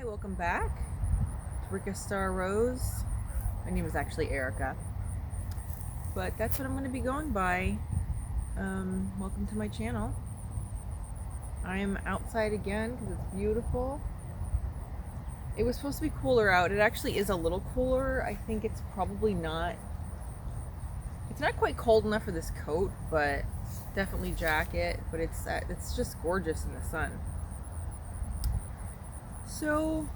Hi, welcome back. It's Rika Star Rose. My name is actually Erica, but that's what I'm going to be going by. Welcome to my channel. I am outside again because it's beautiful. It was supposed to be cooler out. It actually is a little cooler. I think it's probably not. It's not quite cold enough for this coat, but definitely jacket. But it's just gorgeous in the sun. So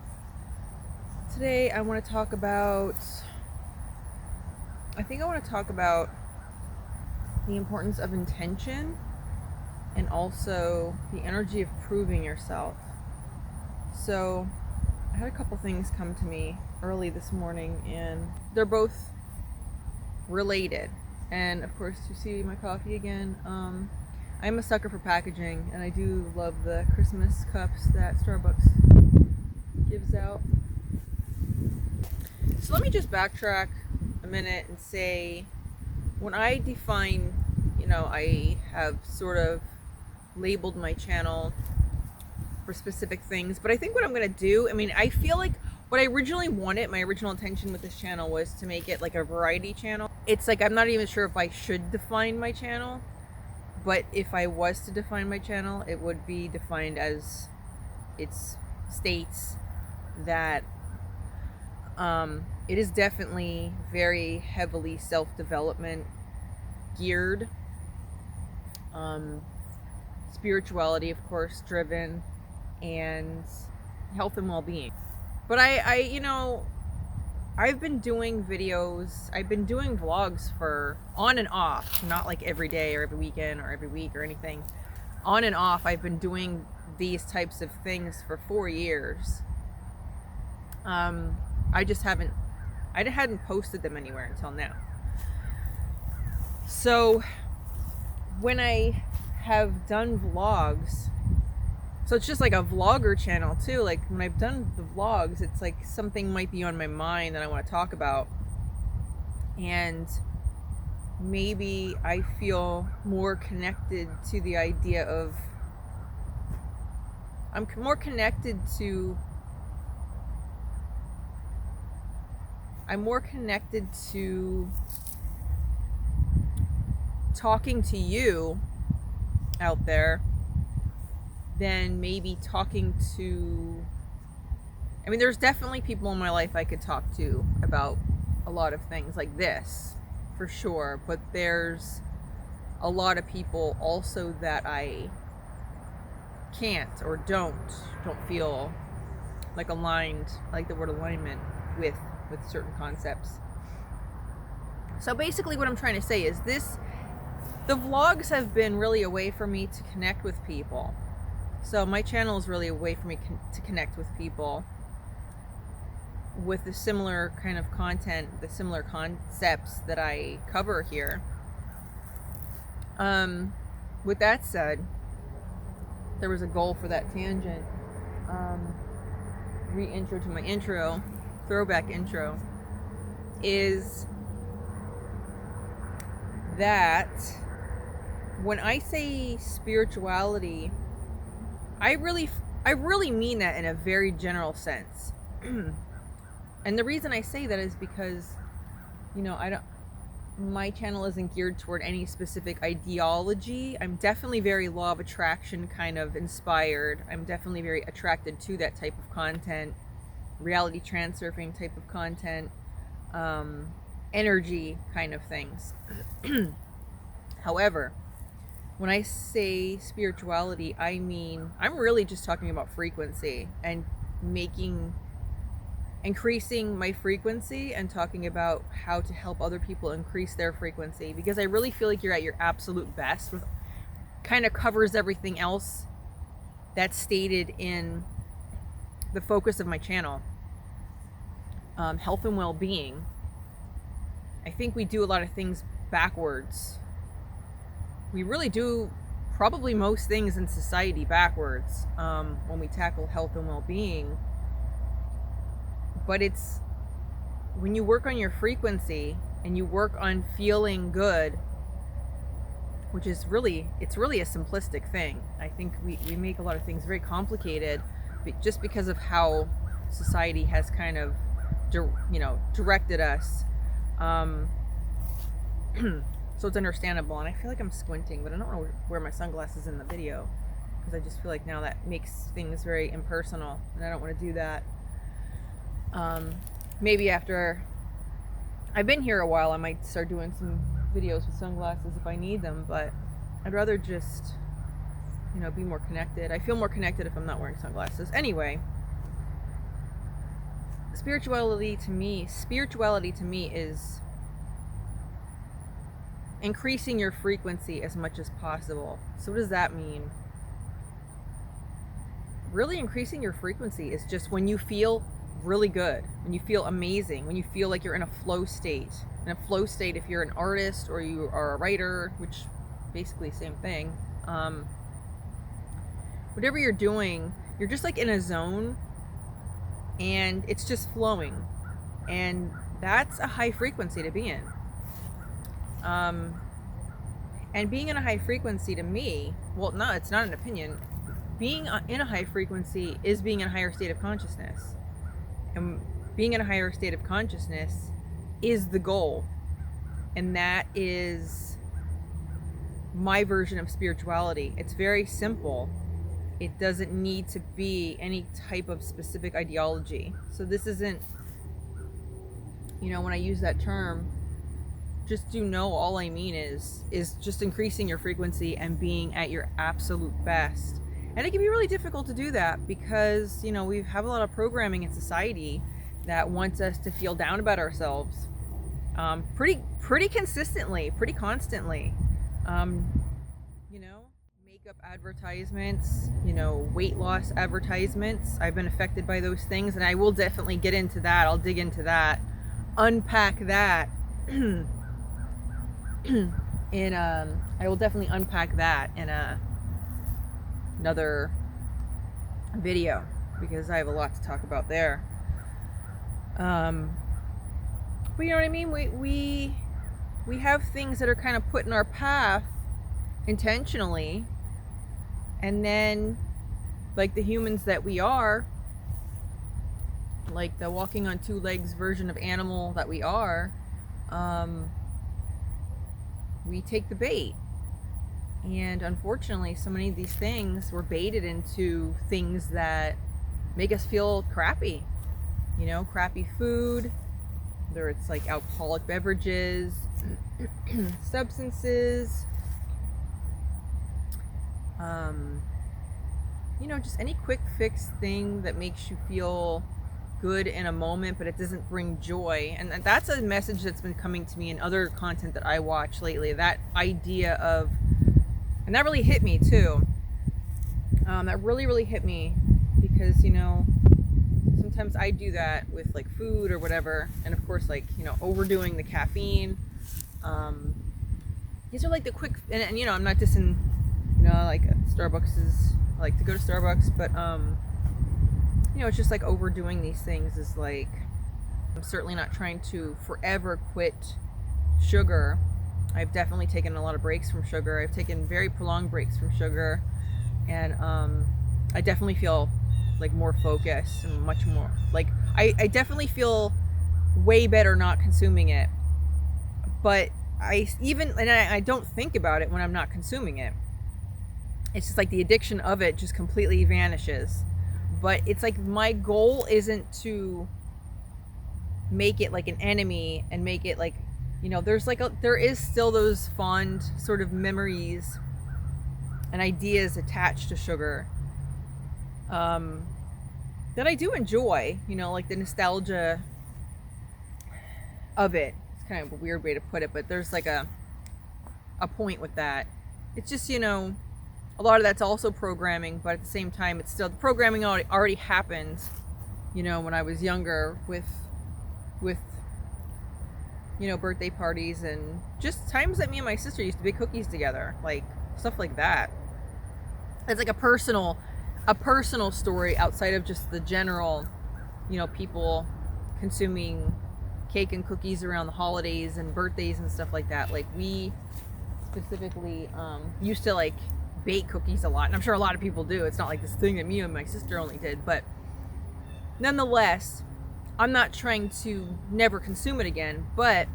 today I want to talk about. I think I want to talk about the importance of intention and also the energy of proving yourself. So I had a couple things come to me early this morning and they're both related. And of course, you see my coffee again. I'm a sucker for packaging and I do love the Christmas cups that Starbucks gives out. So let me just backtrack a minute and say, when I define, I have sort of labeled my channel for specific things, but I think what I'm going to do, I feel like what I originally wanted, my original intention with this channel was to make it like a variety channel. It's like, I'm not even sure if I should define my channel, but if I was to define my channel, it would be defined as it states that it is definitely very heavily self-development geared, spirituality, of course, driven, and health and well-being. But I've been doing videos, I've been doing vlogs for on and off, not like every day or every weekend or every week or anything. On and off, I've been doing these types of things for 4 years. I hadn't posted them anywhere until now. So when I have done vlogs, so it's just like a vlogger channel too. Like when I've done the vlogs, it's like something might be on my mind that I want to talk about. And maybe I feel more connected to the idea of, I'm more connected to talking to you out there than maybe talking to, there's definitely people in my life I could talk to about a lot of things like this, for sure, but there's a lot of people also that I can't or don't feel like aligned, I like the word alignment, with certain concepts. So basically what I'm trying to say is the vlogs have been really a way for me to connect with people. So my channel is really a way for me to connect with people with the similar kind of content, the similar concepts that I cover here. With that said, there was a goal for that tangent. Re-intro to my intro, throwback intro, is that when I say spirituality, I really mean that in a very general sense. And the reason I say that is because, my channel isn't geared toward any specific ideology. I'm definitely very law of attraction kind of inspired. I'm definitely very attracted to that type of content, reality transurfing type of content, energy kind of things. However, when I say spirituality, I'm really just talking about frequency and increasing my frequency and talking about how to help other people increase their frequency, because I really feel like you're at your absolute best with kind of covers everything else that's stated in the focus of my channel. Health and well-being. I think we do a lot of things backwards. We really do probably most things in society backwards when we tackle health and well-being. But it's when you work on your frequency and you work on feeling good, which is it's really a simplistic thing. I think we make a lot of things very complicated just because of how society has kind of, directed us. So it's understandable. And I feel like I'm squinting, but I don't want to wear my sunglasses in the video because I just feel like now that makes things very impersonal, and I don't want to do that. Maybe after I've been here a while, I might start doing some videos with sunglasses if I need them, but I'd rather just, be more connected. I feel more connected if I'm not wearing sunglasses. Anyway, spirituality to me is increasing your frequency as much as possible. So what does that mean? Really increasing your frequency is just when you feel really good, when you feel amazing, when you feel like you're in a flow state. In a flow state, if you're an artist or you are a writer, which basically same thing, whatever you're doing, you're just like in a zone and it's just flowing, and that's a high frequency to be in. And being in a high frequency to me, well, no, it's not an opinion. Being in a high frequency is being in a higher state of consciousness. And being in a higher state of consciousness is the goal. And that is my version of spirituality. It's very simple. It doesn't need to be any type of specific ideology. So this isn't, when I use that term, just all I mean is just increasing your frequency and being at your absolute best. And it can be really difficult to do that because, we have a lot of programming in society that wants us to feel down about ourselves pretty consistently, pretty constantly. Makeup advertisements, weight loss advertisements. I've been affected by those things, and I will definitely get into that. I'll dig into that, unpack that. I will definitely unpack that in another video because I have a lot to talk about there. But you know what I mean? We have things that are kind of put in our path intentionally, and then, like the humans that we are, like the walking on two legs version of animal that we are, we take the bait. And unfortunately, so many of these things were baited into things that make us feel crappy. Crappy food, whether it's like alcoholic beverages, substances, just any quick fix thing that makes you feel good in a moment, but it doesn't bring joy. And that's a message that's been coming to me in other content that I watch lately. That idea of, and that really hit me too. That really hit me because, sometimes I do that with like food or whatever. And of course, like, overdoing the caffeine. These are like the quick, and I'm not dissing, like Starbucks is, I like to go to Starbucks, but, it's just like overdoing these things is like, I'm certainly not trying to forever quit sugar. I've definitely taken a lot of breaks from sugar. I've taken very prolonged breaks from sugar, and I definitely feel like more focused and much more like I definitely feel way better not consuming it. But I don't think about it when I'm not consuming it. It's just like the addiction of it just completely vanishes. But it's like my goal isn't to make it like an enemy and make it like, there is still those fond sort of memories and ideas attached to sugar that I do enjoy, like the nostalgia of it. It's kind of a weird way to put it, but there's like a point with that. It's just, a lot of that's also programming, but at the same time, it's still, the programming already happened, when I was younger with birthday parties and just times that me and my sister used to bake cookies together, like stuff like that. It's like a personal story outside of just the general, people consuming cake and cookies around the holidays and birthdays and stuff like that. Like we specifically used to like bake cookies a lot, and I'm sure a lot of people do. It's not like this thing that me and my sister only did, but Nonetheless, I'm not trying to never consume it again, but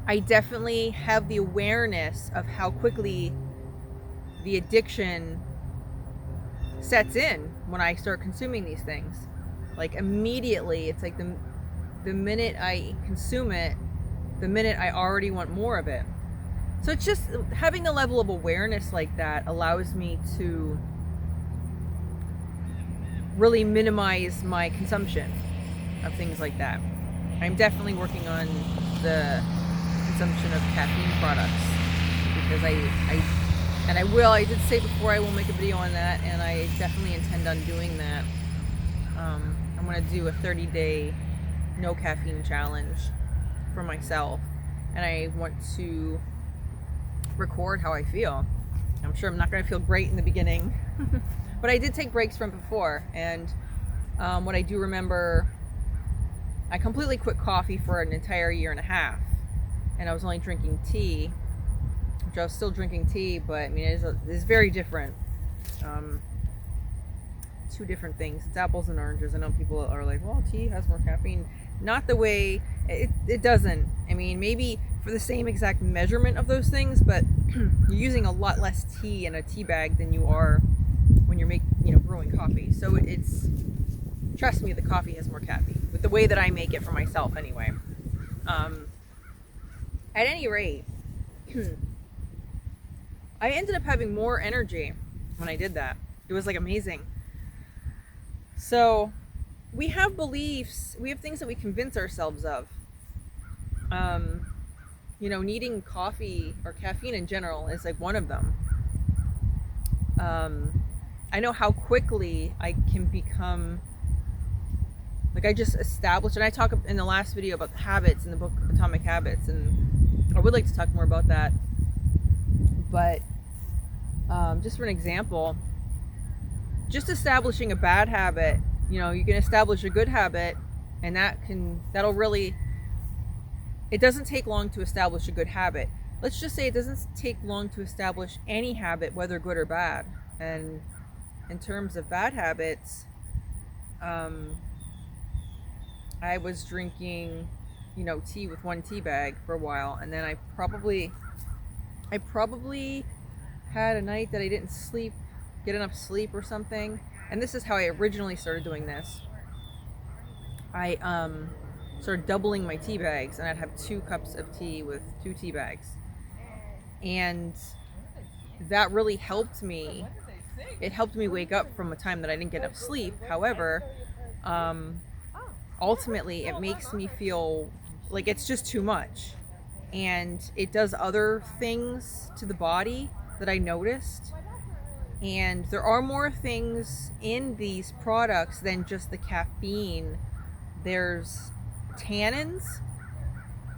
I definitely have the awareness of how quickly the addiction sets in when I start consuming these things. Like immediately, it's like the minute I consume it, the minute I already want more of it. So it's just having the level of awareness like that allows me to really minimize my consumption of things like that. I'm definitely working on the consumption of caffeine products because I did say before I will make a video on that, and I definitely intend on doing that. I'm going to do a 30-day no caffeine challenge for myself, and I want to record how I feel. I'm sure I'm not going to feel great in the beginning, but I did take breaks from before, and what I do remember, I completely quit coffee for an entire year and a half, and I was only drinking tea, which I was still drinking tea, but I mean, it's very different. Two different things. It's apples and oranges. I know people are like, well, tea has more caffeine. Not the way, it doesn't. I mean, maybe for the same exact measurement of those things, but you're using a lot less tea in a tea bag than you are when you're brewing coffee. So trust me, the coffee has more caffeine with the way that I make it for myself anyway. At any rate, I ended up having more energy when I did that. It was like amazing. So we have beliefs, we have things that we convince ourselves of. Needing coffee or caffeine in general is like one of them. I know how quickly I can become, like I just established, and I talk in the last video about the habits in the book Atomic Habits, and I would like to talk more about that. But just for an example, just establishing a bad habit, you can establish a good habit, and that'll really, it doesn't take long to establish a good habit. Let's just say it doesn't take long to establish any habit, whether good or bad. And in terms of bad habits, I was drinking, tea with one tea bag for a while, and then I probably had a night that I didn't get enough sleep or something. And this is how I originally started doing this. I started doubling my tea bags, and I'd have 2 cups of tea with 2 tea bags. And that really helped me. It helped me wake up from a time that I didn't get enough sleep. However, ultimately it makes me feel like it's just too much. And it does other things to the body that I noticed. And there are more things in these products than just the caffeine. There's tannins.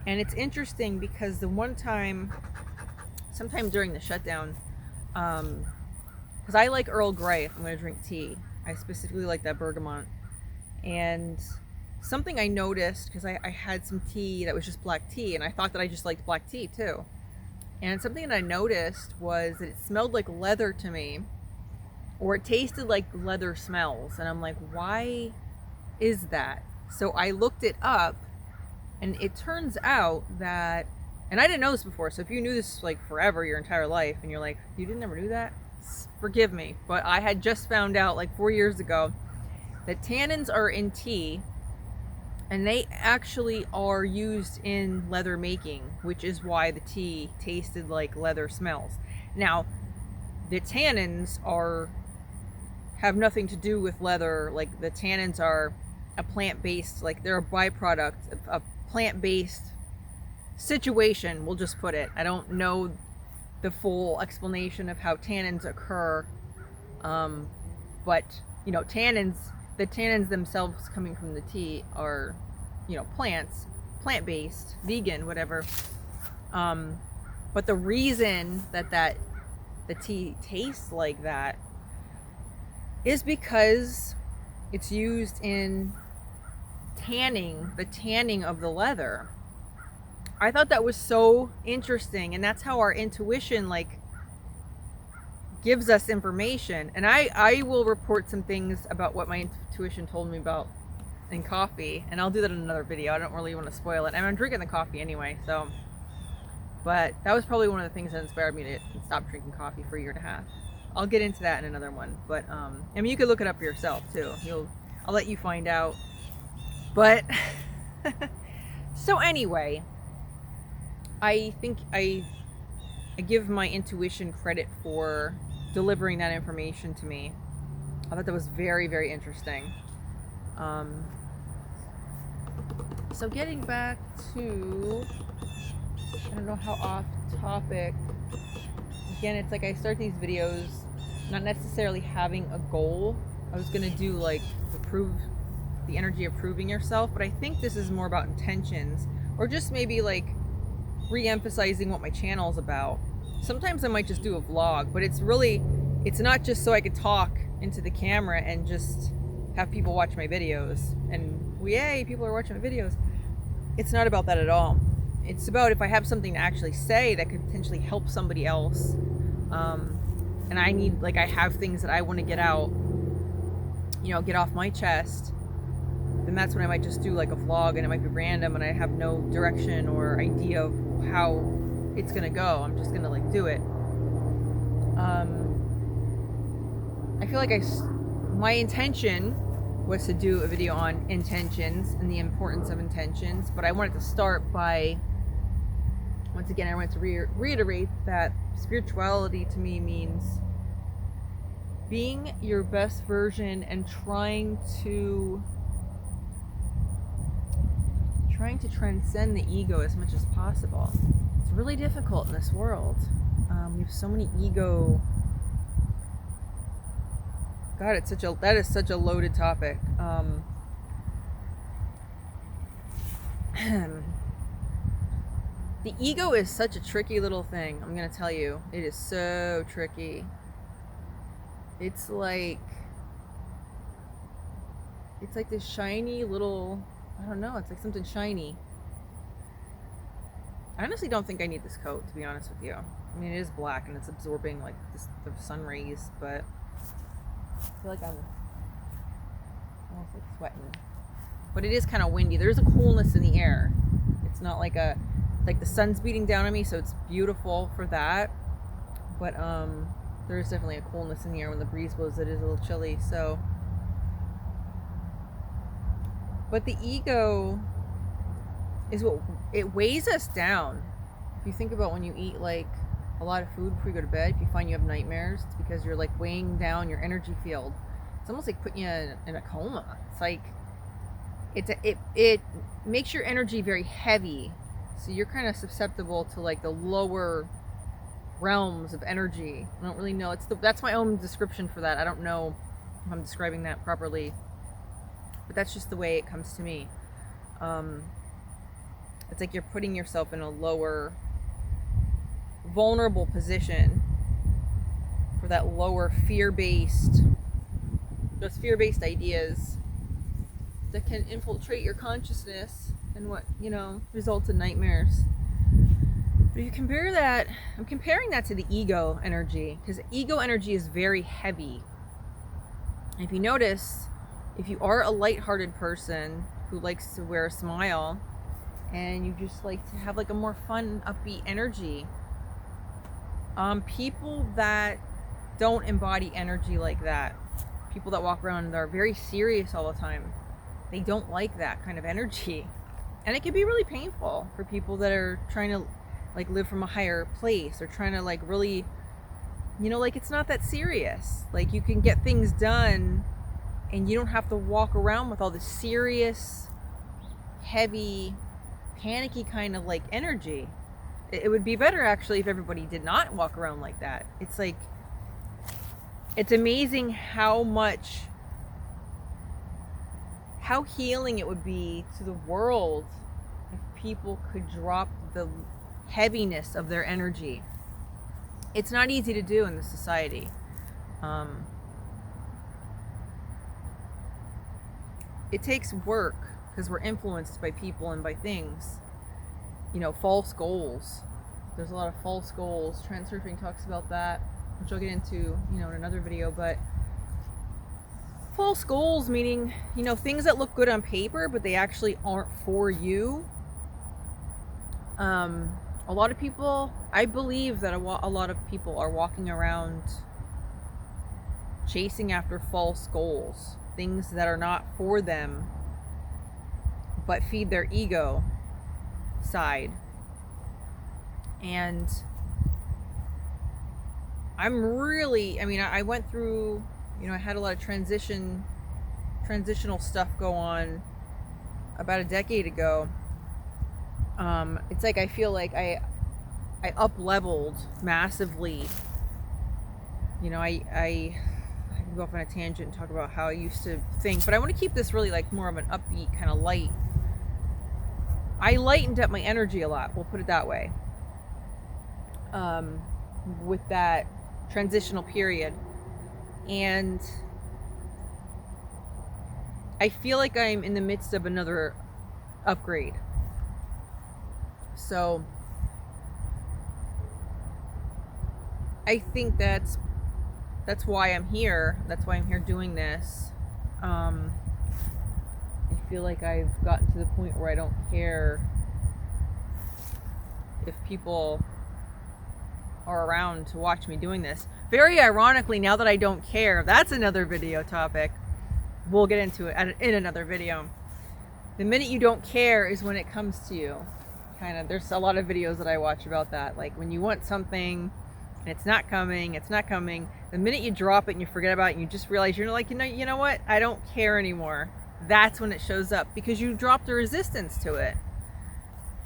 And it's interesting because the one time, sometime during the shutdown, because I like Earl Grey if I'm going to drink tea. I specifically like that bergamot. And something I noticed, because I had some tea that was just black tea, and I thought that I just liked black tea too. And something that I noticed was that it smelled like leather to me, or it tasted like leather smells. And I'm like, why is that? So I looked it up, and it turns out that, and I didn't know this before, so if you knew this like forever, your entire life, and you're like, you didn't ever knew that? Forgive me, but I had just found out like 4 years ago that tannins are in tea, and they actually are used in leather making, which is why the tea tasted like leather smells. Now, the tannins have nothing to do with leather. Like, the tannins are a plant-based, like they're a byproduct of a plant-based situation, we'll just put it. I don't know the full explanation of how tannins occur, but tannins, the tannins themselves coming from the tea are, plant-based, vegan, whatever. But the reason that the tea tastes like that is because it's used in the tanning of the leather. I thought that was so interesting, and that's how our intuition gives us information. And I will report some things about what my intuition told me about in coffee, and I'll do that in another video. I don't really want to spoil it. I'm drinking the coffee anyway, so. But that was probably one of the things that inspired me to stop drinking coffee for a year and a half. I'll get into that in another one. But I mean, you could look it up for yourself too. I'll let you find out. But so anyway, I think I give my intuition credit for delivering that information to me. I thought that was very, very interesting. So getting back to, I don't know how off topic. Again, it's like I start these videos not necessarily having a goal. I was gonna do like the energy of proving yourself, but I think this is more about intentions, or just maybe like re-emphasizing what my channel is about. Sometimes I might just do a vlog, but it's not just so I could talk into the camera and just have people watch my videos and yay, people are watching my videos. It's not about that at all. It's about if I have something to actually say that could potentially help somebody else, and I have things that I want to get out, get off my chest, then that's when I might just do like a vlog, and it might be random and I have no direction or idea of how it's gonna go. I'm just gonna like do it. I feel like my intention was to do a video on intentions and the importance of intentions, but I wanted to start by, once again, I wanted to reiterate that spirituality to me means being your best version and trying to transcend the ego as much as possible. It's really difficult in this world. We have so many ego. God, that is such a loaded topic. The ego is such a tricky little thing. I'm gonna tell you, it is so tricky. It's like this shiny little, I don't know, it's like something shiny. I honestly don't think I need this coat, to be honest with you. I mean, it is black and it's absorbing like the sun rays, but I feel like I'm almost like sweating. But it is kind of windy. There's a coolness in the air. It's not like the sun's beating down on me, so it's beautiful for that. But there is definitely a coolness in the air when the breeze blows. It is a little chilly, so. But the ego is what it weighs us down. If you think about when you eat like a lot of food before you go to bed, if you find you have nightmares, it's because you're like weighing down your energy field. It's almost like putting you in a coma. It's like it makes your energy very heavy, so you're kind of susceptible to like the lower realms of energy. I don't really know. That's my own description for that. I don't know if I'm describing that properly, but that's just the way it comes to me. It's like you're putting yourself in a lower, vulnerable position for that lower those fear-based ideas that can infiltrate your consciousness and results in nightmares. But if you compare that, I'm comparing that to the ego energy, because ego energy is very heavy. And if you notice, if you are a lighthearted person who likes to wear a smile and you just like to have like a more fun, upbeat energy, people that don't embody energy like that, people that walk around and are very serious all the time, they don't like that kind of energy. And it can be really painful for people that are trying to like live from a higher place, or trying to like really, like it's not that serious. Like you can get things done and you don't have to walk around with all this serious, heavy, panicky kind of like energy. It would be better actually if everybody did not walk around like that. It's like, it's amazing how healing it would be to the world if people could drop the heaviness of their energy. It's not easy to do in this society. It takes work because we're influenced by people and by things. False goals. There's a lot of false goals. Transurfing talks about that. which I'll get into, in another video. But false goals, meaning, things that look good on paper, but they actually aren't for you. A lot of people, I believe that a lot of people are walking around chasing after false goals, things that are not for them, but feed their ego side. And I went through, I had a lot of transitional stuff go on about a decade ago. It's like I feel like I up-leveled massively. I can go off on a tangent and talk about how I used to think, but I want to keep this really like more of an upbeat kind of light. I lightened up my energy a lot, we'll put it that way, with that transitional period. And I feel like I'm in the midst of another upgrade. So I think that's why I'm here. That's why I'm here doing this. I feel like I've gotten to the point where I don't care if people are around to watch me doing this. Very ironically, now that I don't care, that's another video topic. We'll get into it in another video. The minute you don't care is when it comes to you. There's a lot of videos that I watch about that. Like when you want something and it's not coming. The minute you drop it and you forget about it and you just realize you're like, you know what? I don't care anymore. That's when it shows up because you dropped the resistance to it.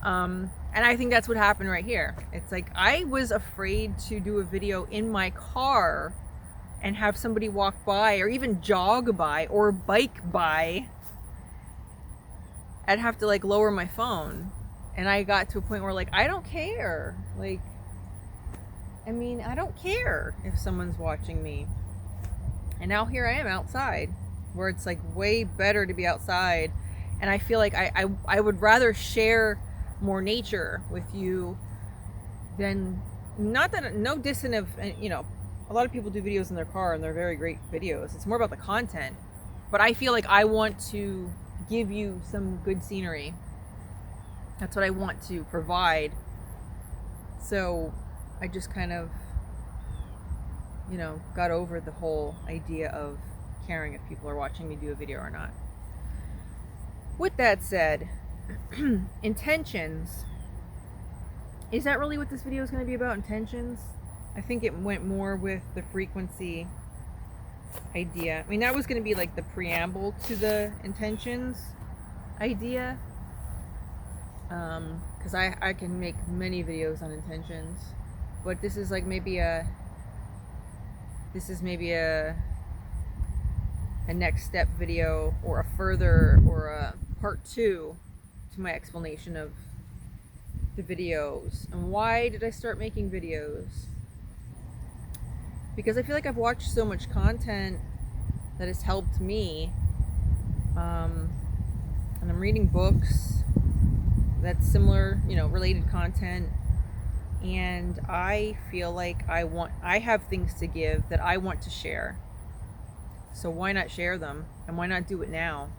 And I think that's what happened right here. It's like I was afraid to do a video in my car and have somebody walk by or even jog by or bike by. I'd have to like lower my phone. And I got to a point where like, I don't care. I don't care if someone's watching me. And now here I am outside, where it's like way better to be outside. And I feel like I would rather share more nature with you than, not that, no dissing of, a lot of people do videos in their car and they're very great videos. It's more about the content. But I feel like I want to give you some good scenery. That's what I want to provide. So I just kind of, got over the whole idea of caring if people are watching me do a video or not. With that said, intentions. Is that really what this video is going to be about? Intentions? I think it went more with the frequency idea. That was going to be like the preamble to the intentions idea. Because I can make many videos on intentions, but this is like maybe a next step video, or a further, or a part 2 to my explanation of the videos. And why did I start making videos? Because I feel like I've watched so much content that has helped me, and I'm reading books that's similar, related content, and I feel like I have things to give that I want to share. So why not share them? And why not do it now?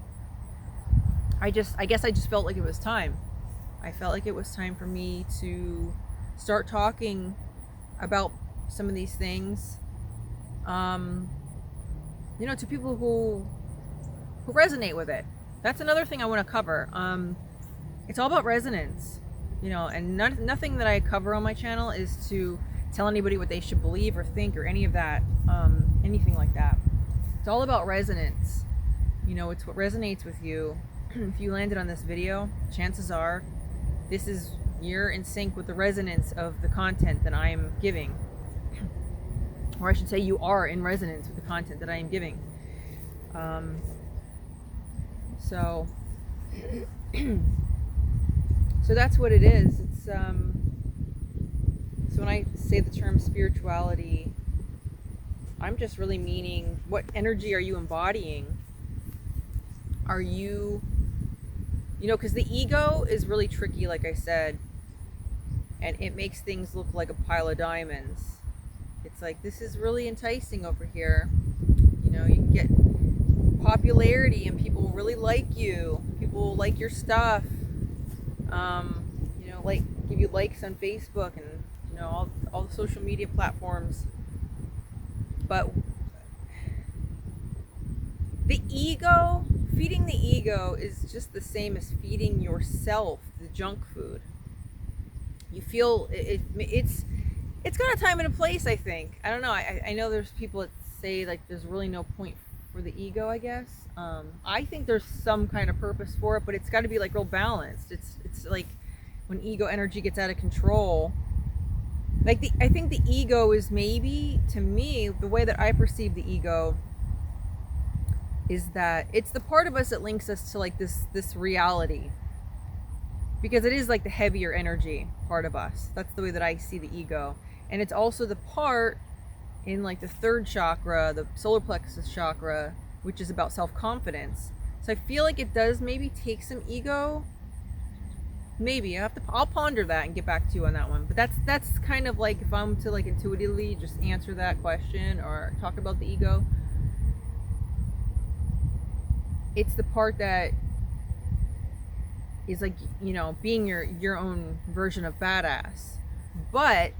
I guess I just felt like it was time. I felt like it was time for me to start talking about some of these things, to people who resonate with it. That's another thing I want to cover. It's all about resonance, and nothing that I cover on my channel is to tell anybody what they should believe or think or any of that, anything like that. It's all about resonance. It's what resonates with you. If you landed on this video, chances are you're in sync with the resonance of the content that I am giving. Or I should say you are in resonance with the content that I am giving. So that's what it is. It's so when I say the term spirituality, I'm just really meaning, what energy are you embodying? Are you, because the ego is really tricky, like I said, and it makes things look like a pile of diamonds. It's like, this is really enticing over here. You know, you can get popularity and people really like you. People like your stuff. You know, like give you likes on Facebook and, you know, all the social media platforms. But the ego, feeding the ego is just the same as feeding yourself the junk food. You feel it's got a time and a place, I think. I don't know. I know there's people that say like there's really no point for the ego, I guess. I think there's some kind of purpose for it, but it's got to be like real balanced. It's like when ego energy gets out of control. Like I think the ego is, maybe to me, the way that I perceive the ego is that it's the part of us that links us to like this reality, because it is like the heavier energy part of us. That's the way that I see the ego. And it's also the part in like the third chakra, the solar plexus chakra, which is about self-confidence. So I feel like it does maybe take some ego. Maybe I'll ponder that and get back to you on that one. But that's kind of like, if I'm to like intuitively just answer that question or talk about the ego, it's the part that is like, you know, being your own version of badass. But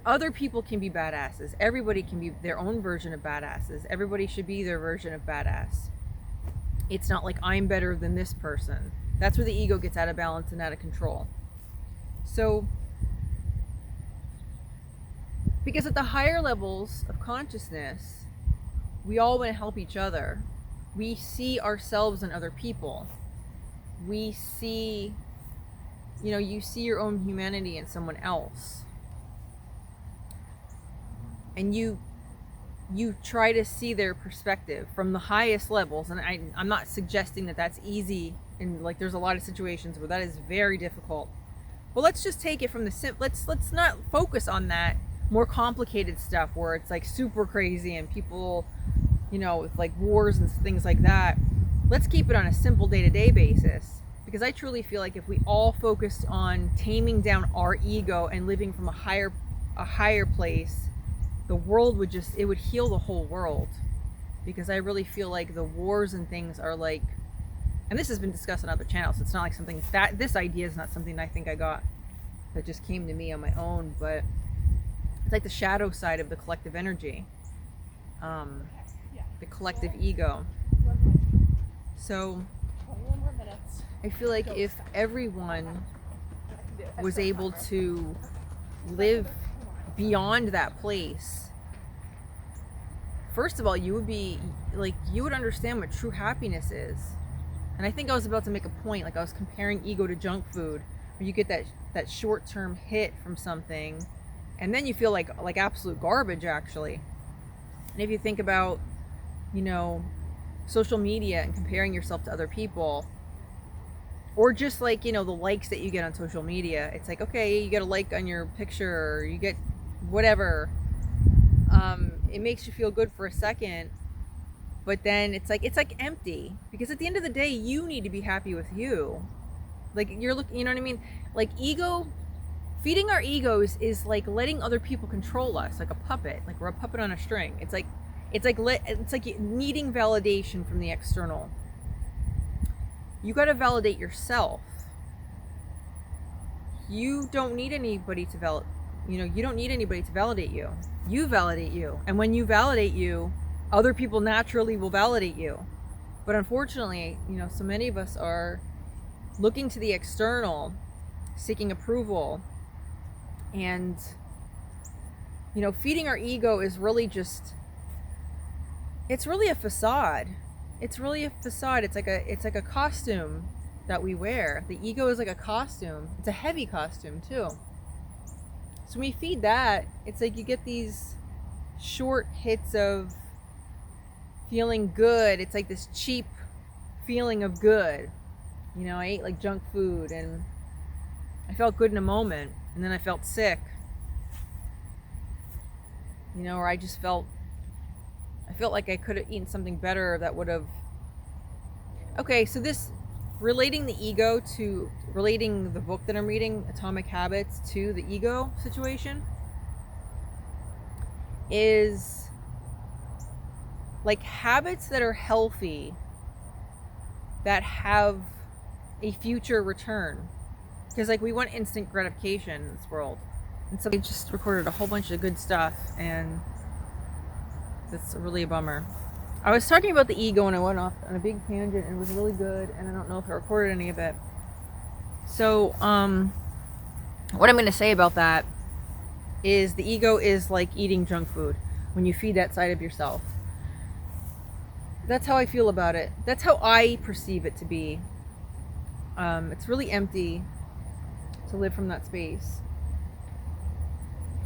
other people can be badasses. Everybody can be their own version of badasses. Everybody should be their version of badass. It's not like I'm better than this person. That's where the ego gets out of balance and out of control. So, because at the higher levels of consciousness, we all want to help each other. We see ourselves in other people. We see, you know, you see your own humanity in someone else. And you try to see their perspective from the highest levels. And I'm not suggesting that that's easy. And like, there's a lot of situations where that is very difficult. But let's just take it from the let's not focus on that more complicated stuff where it's like super crazy and people, you know, with like wars and things like that. Let's keep it on a simple day-to-day basis, because I truly feel like if we all focused on taming down our ego and living from a higher place, the world would it would heal the whole world. Because I really feel like the wars and things are like, and this has been discussed on other channels, it's not like something that, this idea is not something I think I got that just came to me on my own, but it's like the shadow side of the collective energy, the collective ego. So I feel like if everyone was able to live beyond that place, first of all, you would be like, you would understand what true happiness is. And I think I was about to make a point, like I was comparing ego to junk food, where you get that short-term hit from something and then you feel like absolute garbage, actually. And if you think about, you know, social media and comparing yourself to other people, or just like, you know, the likes that you get on social media, it's like, okay, you get a like on your picture, or you get whatever, it makes you feel good for a second, but then it's like empty, because at the end of the day, you need to be happy with you. Like, you're looking, you know what I mean? Like, feeding our egos is like letting other people control us, like a puppet, like we're a puppet on a string. It's like needing validation from the external. You got to validate yourself. You don't need anybody to you don't need anybody to validate you. You validate you. And when you validate you, other people naturally will validate you. But unfortunately, you know, so many of us are looking to the external, seeking approval. And, you know, feeding our ego is really it's really a facade. It's really a facade. It's like a costume that we wear. The ego is like a costume. It's a heavy costume too. So when we feed that, it's like you get these short hits of feeling good. It's like this cheap feeling of good. You know, I ate like junk food and I felt good in a moment, and then I felt sick. You know, or I felt like I could have eaten something better that would have. Okay, so this relating the book that I'm reading, Atomic Habits, to the ego situation. is like habits that are healthy, that have a future return. Because like we want instant gratification in this world. And so I just recorded a whole bunch of good stuff, and that's really a bummer. I was talking about the ego and I went off on a big tangent and it was really good, and I don't know if I recorded any of it. So, what I'm going to say about that is the ego is like eating junk food when you feed that side of yourself. That's how I feel about it. That's how I perceive it to be. It's really empty to live from that space.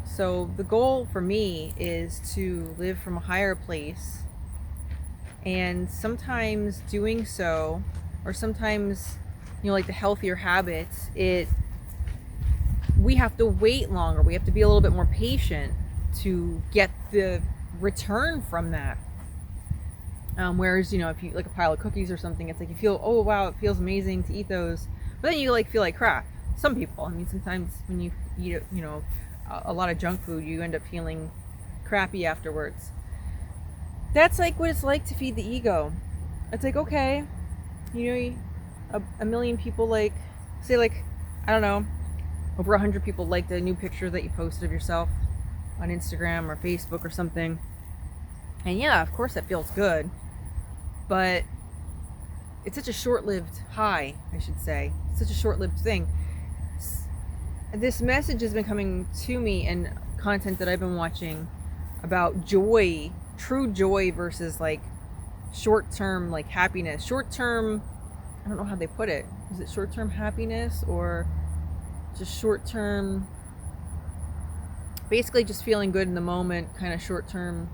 So the goal for me is to live from a higher place, and sometimes doing so, or sometimes, you know, like the healthier habits, we have to wait longer. We have to be a little bit more patient to get the return from that. Whereas, you know, if you like a pile of cookies or something, it's like you feel, oh wow, it feels amazing to eat those, but then you like feel like crap. Some people, I mean, sometimes when you eat, you know, a lot of junk food, you end up feeling crappy afterwards. That's like what it's like to feed the ego. It's like, okay, you know, a million people, like, say, like, I don't know, over 100 people liked a new picture that you posted of yourself on Instagram or Facebook or something. And yeah, of course that feels good, but it's such a short-lived high, I should say. It's such a short-lived thing. This message has been coming to me in content that I've been watching about joy, true joy versus like short-term like happiness. Short-term, I don't know how they put it. Is it short-term happiness or just short-term, basically just feeling good in the moment, kind of short-term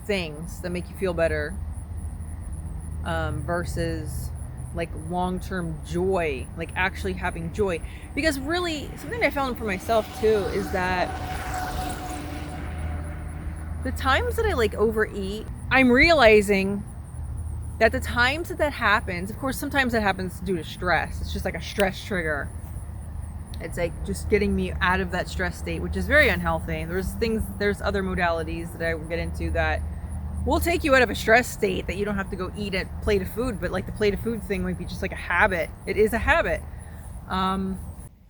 things that make you feel better, versus like long-term joy, like actually having joy. Because really, something I found for myself too is that the times that I like overeat, I'm realizing that the times that happens, of course sometimes that happens due to stress. It's just like a stress trigger. It's like just getting me out of that stress state, which is very unhealthy. There's other modalities that I will get into that will take you out of a stress state, that you don't have to go eat a plate of food, but like the plate of food thing might be just like a habit. It is a habit. I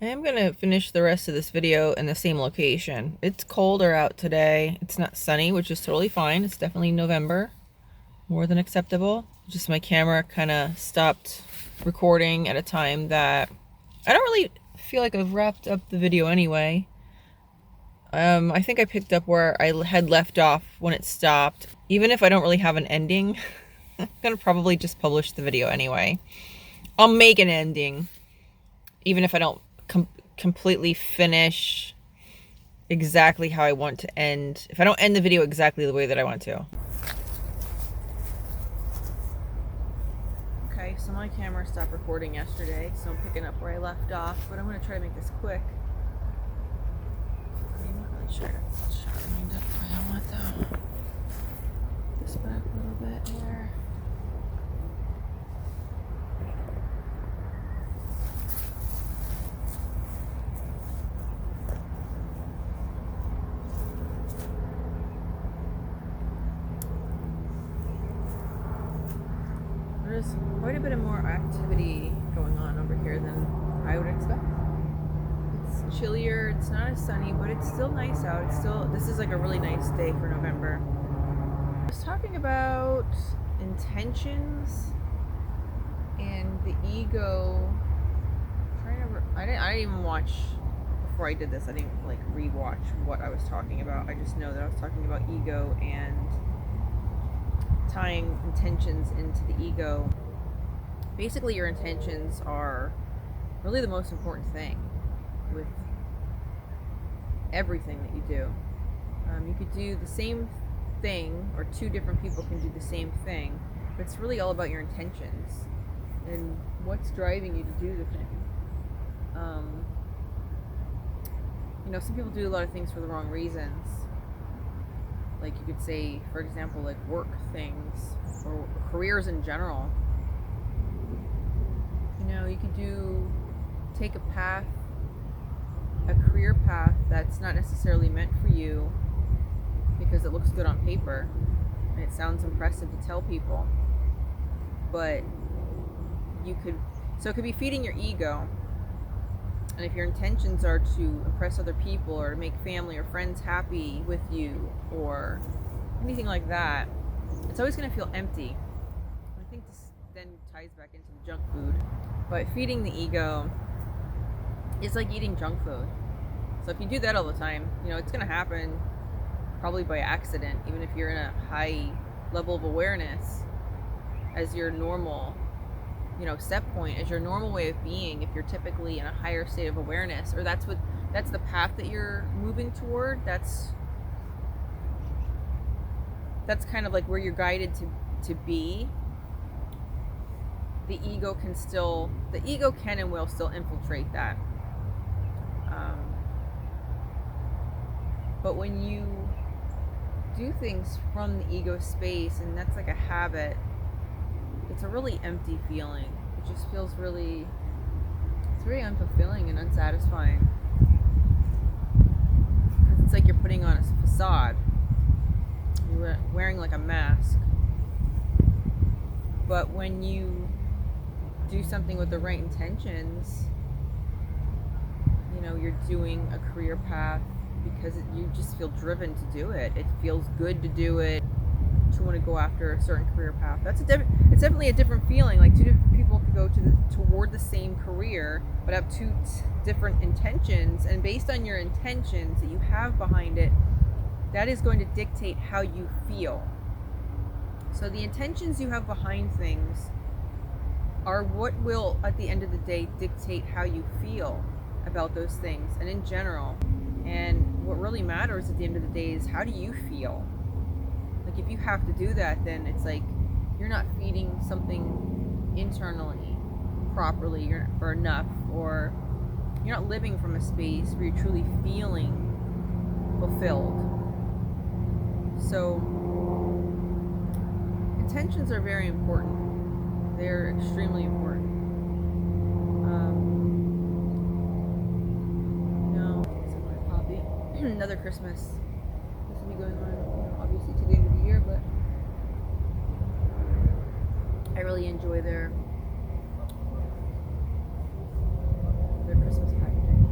am gonna finish the rest of this video in the same location. It's colder out today. It's not sunny, which is totally fine. It's definitely November, more than acceptable. Just my camera kind of stopped recording at a time that I don't really feel like I've wrapped up the video anyway. I think I picked up where I had left off when it stopped. Even if I don't really have an ending, I'm gonna probably just publish the video anyway. I'll make an ending, even if I don't completely finish exactly how I want to end. If I don't end the video exactly the way that I want to. Okay, so my camera stopped recording yesterday, so I'm picking up where I left off, but I'm gonna try to make this quick. I'm not really sure. Shot lined up where I want though. This back a little bit here. There's quite a bit of more activity going on over here than I would expect. It's chillier, it's not as sunny, but it's still nice out. This is like a really nice day for November. I was talking about intentions and the ego. I didn't even watch before I did this. I didn't like rewatch what I was talking about. I just know that I was talking about ego and tying intentions into the ego. Basically, your intentions are really the most important thing with everything that you do. You could do the same thing, or two different people can do the same thing, but it's really all about your intentions and what's driving you to do the thing. You know, some people do a lot of things for the wrong reasons. Like you could say, for example, like work things or careers in general. You know, you could take a path a career path that's not necessarily meant for you because it looks good on paper and it sounds impressive to tell people, but so it could be feeding your ego. And if your intentions are to impress other people or to make family or friends happy with you or anything like that, it's always going to feel empty. I think this then ties back into the junk food. But feeding the ego is like eating junk food. So if you do that all the time, it's going to happen probably by accident, even if you're in a high level of awareness as your normal set point, as your normal way of being. If you're typically in a higher state of awareness, or that's the path that you're moving toward, that's kind of like where you're guided to be. The ego can and will still infiltrate that. But when you do things from the ego space, and that's like a habit, it's a really empty feeling. It just feels it's very unfulfilling and unsatisfying. Because it's like you're putting on a facade. You're wearing like a mask. But when you do something with the right intentions, you're doing a career path because you just feel driven to do it. It feels good to do it, to want to go after a certain career path. It's definitely a different feeling. Like two different people could go toward the same career, but have two different intentions. And based on your intentions that you have behind it, that is going to dictate how you feel. So the intentions you have behind things are what will, at the end of the day, dictate how you feel about those things and in general. And what really matters at the end of the day is, how do you feel? Like, if you have to do that, then it's like you're not feeding something internally properly or enough, or you're not living from a space where you're truly feeling fulfilled. So intentions are very important. They're extremely important. Another Christmas. This will be going on, obviously, to the end of the year, but I really enjoy their Christmas packaging.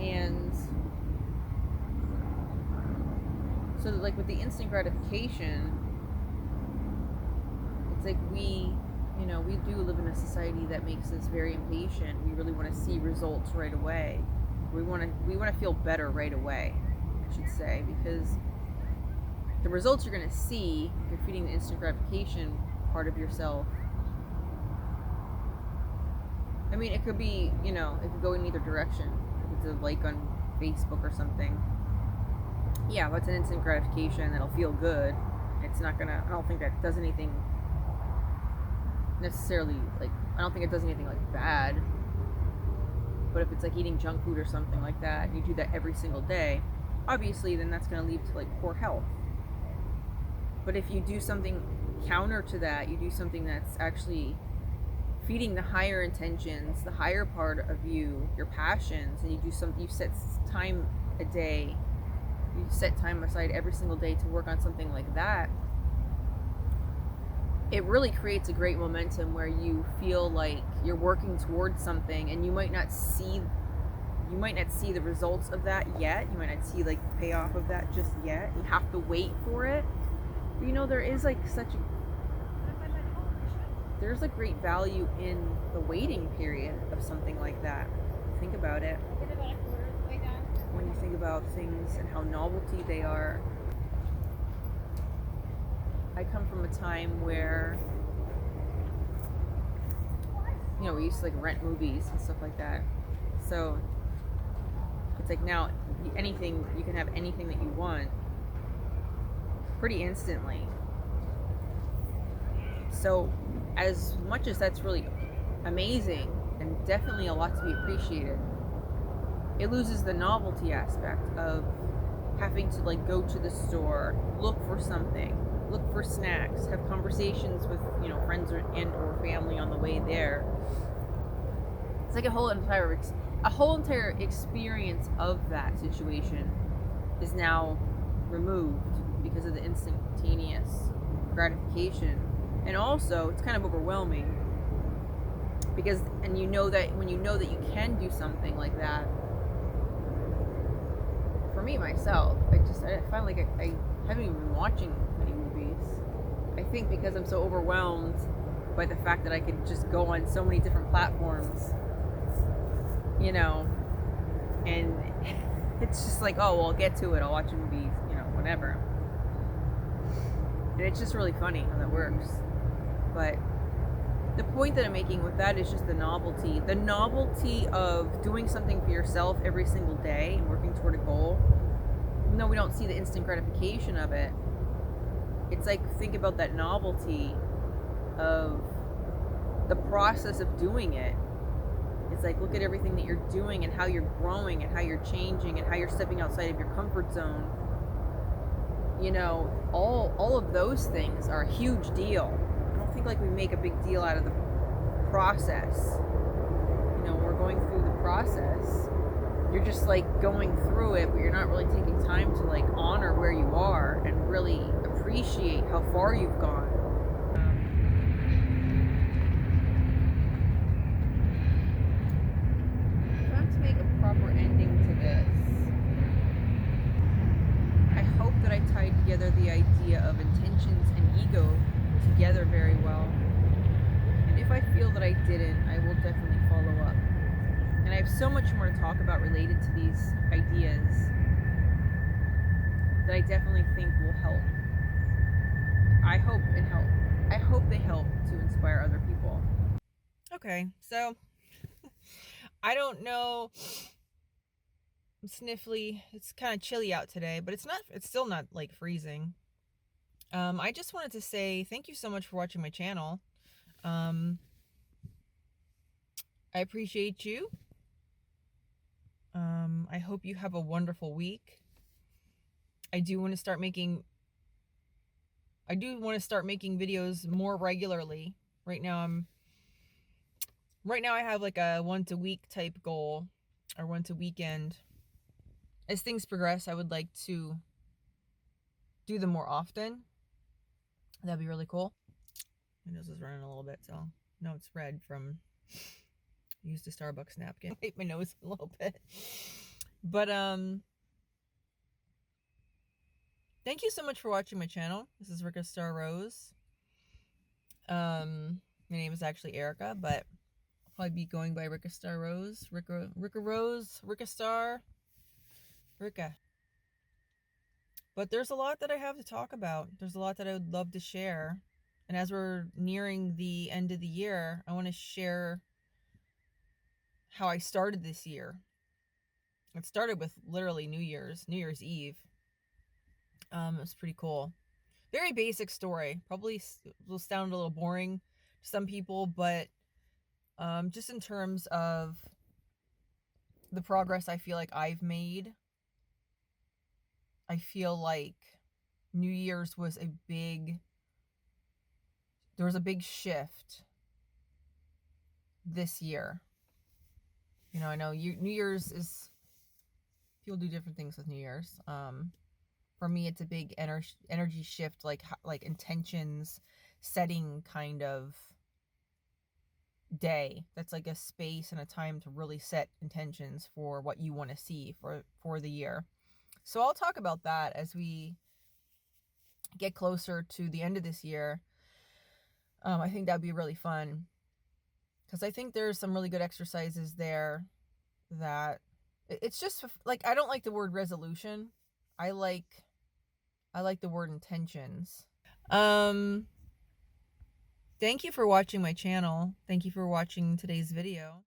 And so, like, with the instant gratification, it's like we do live in a society that makes us very impatient. We really want to see results right away. We want to feel better right away, I should say, because the results you're going to see if you're feeding the instant gratification part of yourself. I mean, it could be, it could go in either direction. If it's a like on Facebook or something, yeah, that's an instant gratification that'll feel good. It's not gonna, I don't think that does anything necessarily, like, I don't think it does anything like bad. But if it's like eating junk food or something like that, and you do that every single day, obviously then that's going to lead to like poor health. But if you do something counter to that, you do something that's actually feeding the higher intentions, the higher part of you, your passions, and you set time a day, you set time aside every single day to work on something like that, it really creates a great momentum where you feel like you're working towards something, and you might not see the results of that yet. You might not see like the payoff of that just yet. You have to wait for it. But there is like there's a great value in the waiting period of something like that. Think about it. When you think about things and how novelty they are. I come from a time where, we used to like rent movies and stuff like that. So it's like now you can have anything that you want pretty instantly. So as much as that's really amazing and definitely a lot to be appreciated, it loses the novelty aspect of having to like go to the store, look for something, look for snacks, have conversations with, you know, friends or family on the way there. It's like a whole entire experience of that situation is now removed because of the instantaneous gratification. And also, it's kind of overwhelming because, and you know that when you know that you can do something like that, for me myself, I find like I haven't even been watching many movies. I think because I'm so overwhelmed by the fact that I could just go on so many different platforms, you know, and it's just like, oh, well, I'll get to it. I'll watch a movie, you know, whatever. And it's just really funny how that works. But the point that I'm making with that is just the novelty of doing something for yourself every single day and working toward a goal. Even though we don't see the instant gratification of it, it's like, think about that novelty of the process of doing it. It's like, look at everything that you're doing and how you're growing and how you're changing and how you're stepping outside of your comfort zone. You know, all of those things are a huge deal. I don't think like we make a big deal out of the process. You know, when we're going through the process, you're just like going through it, but you're not really taking time to like honor where you are and really appreciate how far you've gone. If I'm to make a proper ending to this, I hope that I tied together the idea of intentions and ego together very well. And if I feel that I didn't, I will definitely follow up. And I have so much more to talk about related to these ideas that I definitely think will help. I hope they help to inspire other people. Okay, so I don't know. I'm sniffly. It's kind of chilly out today, but it's still not like freezing. I just wanted to say thank you so much for watching my channel. I appreciate you. I hope you have a wonderful week. I do want to start making videos more regularly. Right now I have like a once a week type goal, or once a weekend. As things progress, I would like to do them more often. That'd be really cool. My nose is running a little bit, so no, it's red from used a Starbucks napkin. Wipe my nose a little bit. But thank you so much for watching my channel. This is Ricka Star Rose. My name is actually Erica, but I'll probably be going by Ricka Star Rose. Ricka Rose, Ricka Star, Ricka. But there's a lot that I have to talk about. There's a lot that I would love to share. And as we're nearing the end of the year, I want to share how I started this year. It started with literally New Year's Eve. It was pretty cool. Very basic story. Probably will sound a little boring to some people, but just in terms of the progress I feel like I've made, I feel like New Year's was there was a big shift this year. You know, I know New Year's is, people do different things with New Year's. For me, it's a big energy shift, like intentions setting kind of day. That's like a space and a time to really set intentions for what you want to see for the year. So I'll talk about that as we get closer to the end of this year. I think that'd be really fun, because I think there's some really good exercises there that it's just like, I don't like the word resolution. I like the word intentions. Thank you for watching my channel. Thank you for watching today's video.